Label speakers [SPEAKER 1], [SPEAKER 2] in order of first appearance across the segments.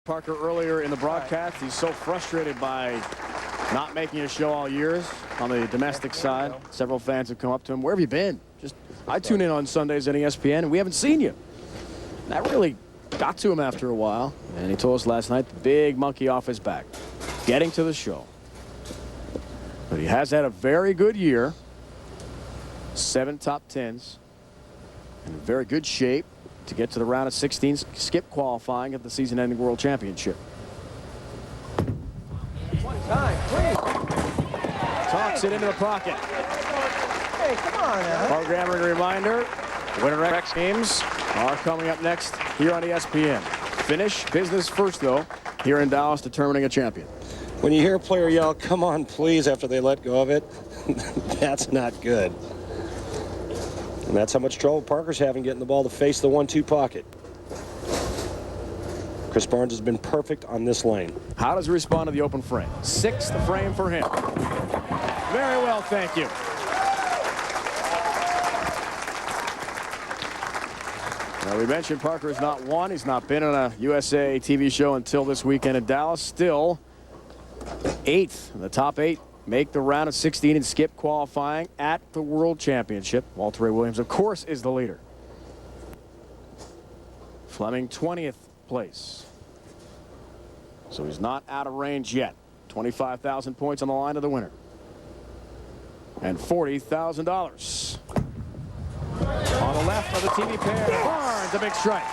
[SPEAKER 1] Parker earlier in the broadcast. He's so frustrated by not making a show all years on the domestic side. Several fans have come up to him. Where have you been? I tune in on Sundays on ESPN, and we haven't seen you. That really got to him after a while. And he told us last night, the big monkey off his back, getting to the show. But he has had a very good year. 7 top 10s. In very good shape to get to the round of 16, skip qualifying at the season-ending World Championship. Talks it into the pocket.
[SPEAKER 2] Hey, come on now.
[SPEAKER 1] Programming reminder, Winter X games are coming up next here on ESPN. Finish business first, though, here in Dallas, determining a champion.
[SPEAKER 3] When you hear a player yell, "Come on, please," after they let go of it, that's not good. And that's how much trouble Parker's having getting the ball to face the 1-2 pocket. Chris Barnes has been perfect on this lane.
[SPEAKER 1] How does he respond to the open frame? 6th frame for him. Very well, thank you. Now, we mentioned Parker has not won. He's not been on a USA TV show until this weekend in Dallas. Still 8th in the top 8. Make the round of 16 and skip qualifying at the World Championship. Walter Ray Williams, of course, is the leader. Fleming 20th place. So he's not out of range yet. 25,000 points on the line to the winner. And $40,000. On the left of the TV pair, Barnes, a big strike.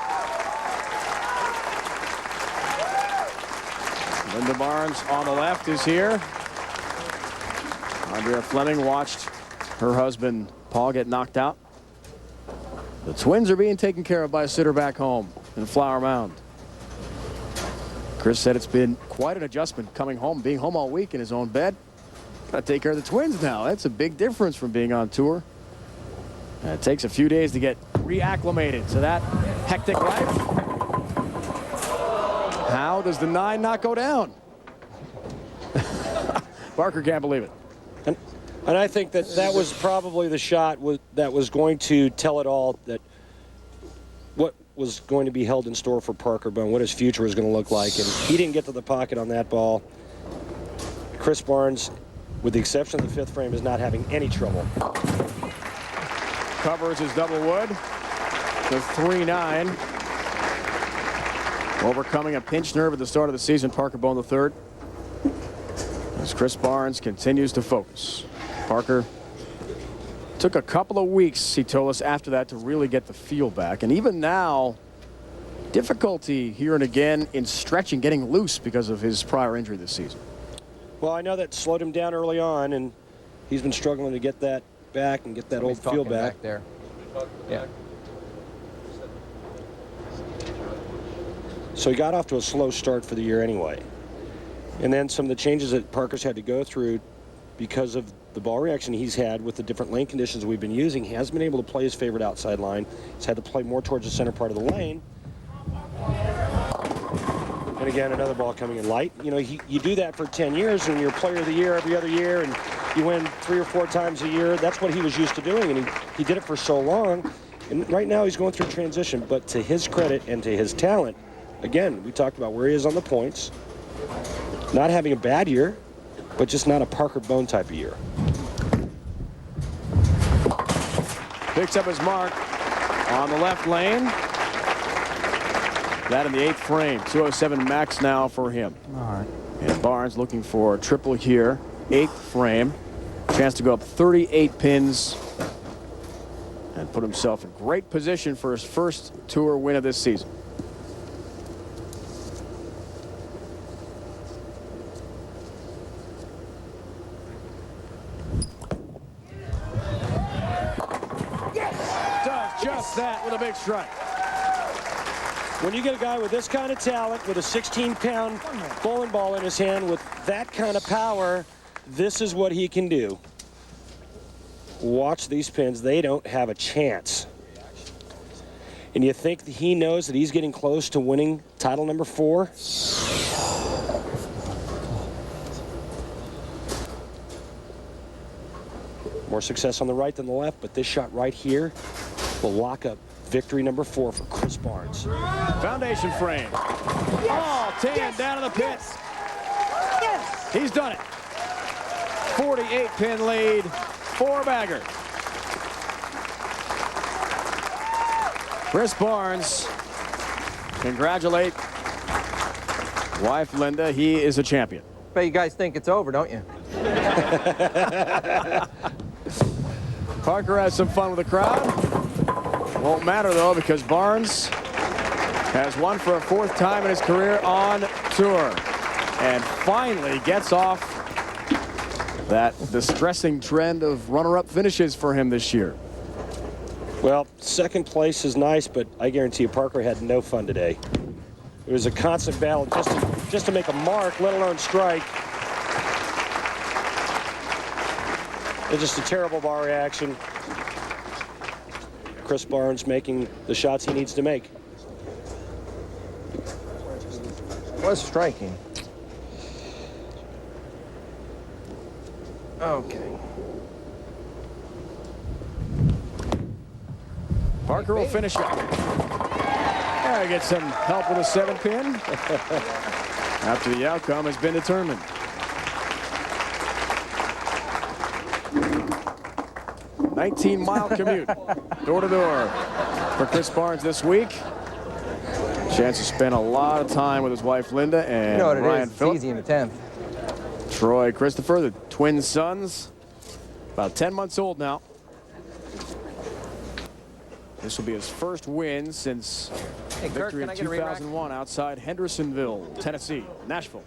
[SPEAKER 1] Linda Barnes on the left is here. Andrea Fleming watched her husband, Paul, get knocked out. The Twins are being taken care of by a sitter back home in Flower Mound. Chris said it's been quite an adjustment coming home, being home all week in his own bed. Got to take care of the Twins now. That's a big difference from being on tour. And it takes a few days to get reacclimated to that hectic life. How does the 9 not go down? Parker can't believe it.
[SPEAKER 3] And I think that was probably the shot that was going to tell it all, that what was going to be held in store for Parker-Bohn, what his future was going to look like. And he didn't get to the pocket on that ball. Chris Barnes, with the exception of the 5th frame, is not having any trouble.
[SPEAKER 1] Covers his double wood. The 3-9. Overcoming a pinched nerve at the start of the season, Parker-Bohn-III. As Chris Barnes continues to focus. Parker took a couple of weeks, he told us, after that to really get the feel back. And even now, difficulty here and again in stretching, getting loose because of his prior injury this season.
[SPEAKER 3] Well, I know that slowed him down early on, and he's been struggling to get that back and get that old feel back.
[SPEAKER 2] There. Yeah.
[SPEAKER 3] So he got off to a slow start for the year anyway. And then some of the changes that Parker's had to go through because of the ball reaction he's had with the different lane conditions we've been using, he hasn't been able to play his favorite outside line. He's had to play more towards the center part of the lane. And again, another ball coming in light. You know, you do that for 10 years, and you're player of the year every other year, and you win 3 or 4 times a year. That's what he was used to doing, and he did it for so long. And right now he's going through transition, but to his credit and to his talent, again, we talked about where he is on the points. Not having a bad year, but just not a Parker-Bohn type of year.
[SPEAKER 1] Picks up his mark on the left lane. That in the 8th frame. 207 max now for him.
[SPEAKER 2] All right.
[SPEAKER 1] And Barnes looking for a triple here. 8th frame. Chance to go up 38 pins and put himself in great position for his first tour win of this season. Just that with a big strike.
[SPEAKER 3] When you get a guy with this kind of talent, with a 16-pound bowling ball in his hand, with that kind of power, this is what he can do. Watch these pins. They don't have a chance. And you think that he knows that he's getting close to winning title number 4? More success on the right than the left, but this shot right here will lock up victory number 4 for Chris Barnes.
[SPEAKER 1] Foundation frame. Oh, 10 down in the pit.
[SPEAKER 2] Yes.
[SPEAKER 1] He's done it. 48-pin lead, 4-bagger. Chris Barnes, congratulate wife Linda. He is a champion.
[SPEAKER 2] But you guys think it's over, don't you?
[SPEAKER 1] Parker has some fun with the crowd. Won't matter though, because Barnes has won for a 4th time in his career on tour and finally gets off that distressing trend of runner-up finishes for him this year.
[SPEAKER 3] Well, 2nd place is nice, but I guarantee you Parker had no fun today. It was a constant battle just to make a mark, let alone strike. It's just a terrible bar reaction. Chris Barnes making the shots he needs to make.
[SPEAKER 2] Was striking. Okay.
[SPEAKER 1] Parker will finish up. Get some help with a 7-pin. After the outcome has been determined. A 19-mile commute, door to door, for Chris Barnes this week. Chance to spend a lot of time with his wife Linda and
[SPEAKER 2] You know what it
[SPEAKER 1] Ryan
[SPEAKER 2] is?
[SPEAKER 1] Phillip.
[SPEAKER 2] It's easy in the 10th.
[SPEAKER 1] Troy Christopher, the twin sons, about 10 months old now. This will be his first win since victory in 2001 outside Hendersonville, Tennessee, Nashville.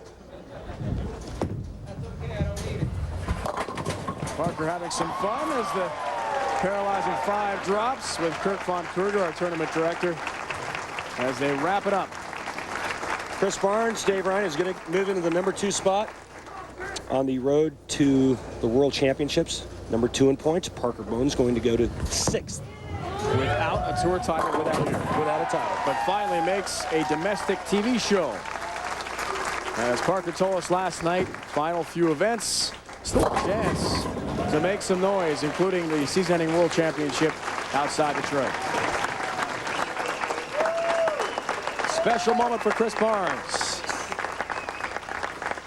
[SPEAKER 1] Parker having some fun as the paralyzing 5 drops with Kirk Von Kruger, our tournament director, as they wrap it up.
[SPEAKER 3] Chris Barnes, Dave Ryan is going to move into the number 2 spot on the road to the World Championships. Number 2 in points. Parker-Bohn is going to go to 6th.
[SPEAKER 1] Without a tour title, without a title. But finally makes a domestic TV show. As Parker told us last night, final few events, still a chance to make some noise, including the season-ending World Championship outside Detroit. Special moment for Chris Barnes.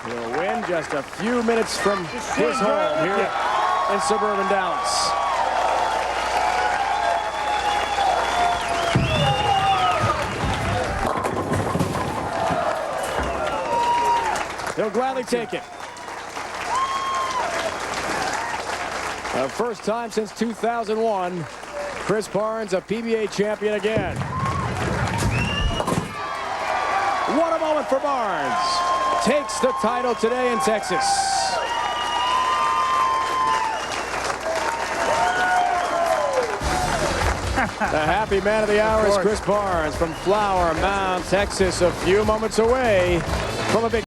[SPEAKER 1] He'll win just a few minutes from his home here in suburban Dallas. He'll gladly take it. The first time since 2001, Chris Barnes, a PBA champion again. What a moment for Barnes. Takes the title today in Texas. The happy man of the hour is Chris Barnes from Flower Mound, Texas, a few moments away from a big